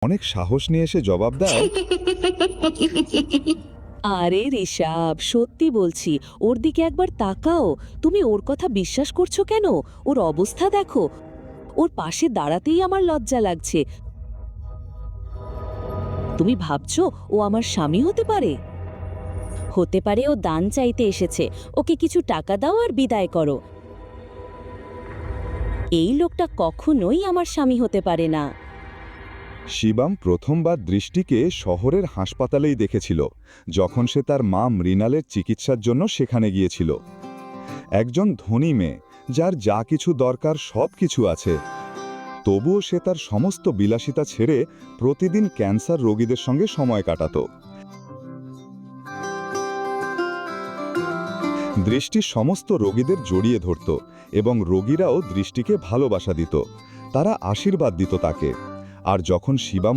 অনেক সাহস নিয়ে এসে জবাব দেয়, আরে ঋষাব, সত্যি বলছি, ওর দিকে একবার তাকাও। তুমি ওর কথা বিশ্বাস করছো কেন? ওর অবস্থা দেখো। ওর পাশে দাঁড়াতেই আমার লজ্জা লাগছে। তুমি ভাবছো ও আমার স্বামী হতে পারে? হতে পারে ও দান চাইতে এসেছে। ওকে কিছু টাকা দাও আর বিদায় করো। এই লোকটা কখনোই আমার স্বামী হতে পারে না। শিবাম প্রথমবার দৃষ্টিকে শহরের হাসপাতালেই দেখেছিল, যখন সে তার মা মৃণালের চিকিৎসার জন্য সেখানে গিয়েছিল। একজন ধনী মেয়ে, যার যা কিছু দরকার সব কিছু আছে, তবুও সে তার সমস্ত বিলাসিতা ছেড়ে প্রতিদিন ক্যান্সার রোগীদের সঙ্গে সময় কাটাত। দৃষ্টি সমস্ত রোগীদের জড়িয়ে ধরত এবং রোগীরাও দৃষ্টিকে ভালোবাসা দিত। তারা আশীর্বাদ দিত তাকে। আর যখন শিবাম